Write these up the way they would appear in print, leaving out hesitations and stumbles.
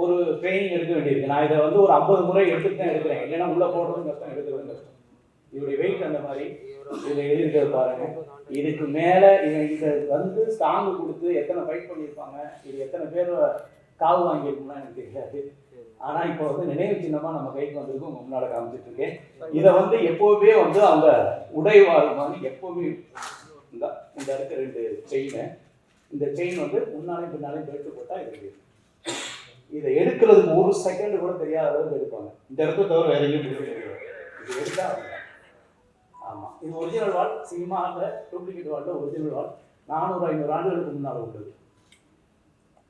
ஒரு ட்ரைனிங் எடுக்க வேண்டியிருக்கு. நான் இதை வந்து ஒரு 50 முறை எடுத்துட்டு தான் எடுக்கிறேன். இல்லைன்னா உள்ள போடுறதும் கஷ்டம், எடுக்கிறதும் கஷ்டம். இதோடைய வெயிட் அந்த மாதிரி. இதில் எழுதியிருக்கிறது பாருங்க. இதுக்கு மேல இவன் இதை வந்து ஸ்ட்ராங்கு கொடுத்து எத்தனை ஃபைட் பண்ணியிருப்பாங்க, இது எத்தனை பேர் காவு வாங்கியிருக்கோம்னா எனக்கு தெரியாது. ஆனா இப்போ வந்து நினைவு சின்னமா நம்ம கைக்கு வந்திருக்கு, உங்க முன்னால காமிச்சிட்டு இருக்கேன். இதை வந்து எப்பவுமே வந்து அவங்க உடைவாள் மாதிரி எப்பவுமே இந்த இடத்துல 2 செயின், இந்த செயின் வந்து முன்னாலே பின்னாலே பெல்ட் போட்டா இருக்கு. இதை எடுக்கிறதுக்கு 1 செகண்ட் கூட தெரியாத அளவுக்கு எடுப்பாங்க. இந்த இடத்துல தவிர வேற எங்கேயும் தெரியாது. இது எடுத்தா ஆமா, இது ஒரிஜினல் வால். சினிமாவில் டூப்ளிகேட் வால்ல ஒரிஜினல் வால் 400-500 ஆண்டுகளுக்கு முன்னால் உள்ளது.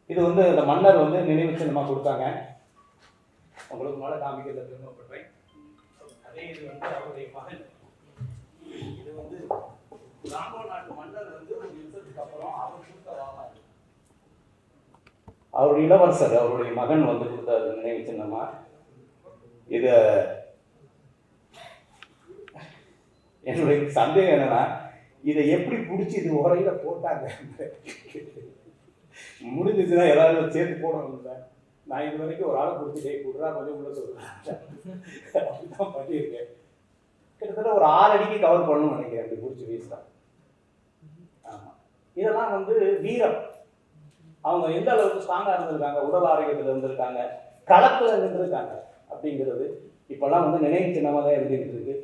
இது வந்து அந்த மன்னர் வந்து நினைவு சின்னமா கொடுத்தாங்க. உங்களுக்கு மேல காமிக்கிறத பெருமைப்படுறேன். அதே இது வந்து அவருடைய மகன். இது வந்து ராமோ நாட்டு மன்னர் வந்து ஒரு யுத்தத்துக்கு அப்புறம் அவர் கொடுத்த வாழா. அவருடைய இளவரசர் அவருடைய மகன் வந்து கொடுத்த நினைவு சின்னமா. இத என்னுடைய சந்தேகம் என்னன்னா, இதை எப்படி பிடிச்சி இது உரையில போட்டாங்க. முடிஞ்சிச்சுன்னா ஏதாவது சேர்த்து போடணும். நான் இது வரைக்கும் ஒரு ஆளை பிடிச்சிட்டே கொடுறா கொஞ்சம் உள்ள சொல்றேன் அப்படிதான் பண்ணியிருக்கேன். கிட்டத்தட்ட ஒரு 6 அடிக்கு கவர் பண்ணணும்னு நினைக்கிறேன். அப்படி பிடிச்சி வீசுதான். ஆமா, இதெல்லாம் வந்து வீரம். அவங்க எந்த அளவுக்கு ஸ்ட்ராங்கா இருந்திருக்காங்க, உடல் ஆரோக்கியத்துல இருந்திருக்காங்க, களத்துல இருந்திருக்காங்க அப்படிங்கிறது இப்பெல்லாம் வந்து நினைவு சின்னமாக தான் இருந்துகிட்டு இருக்கு.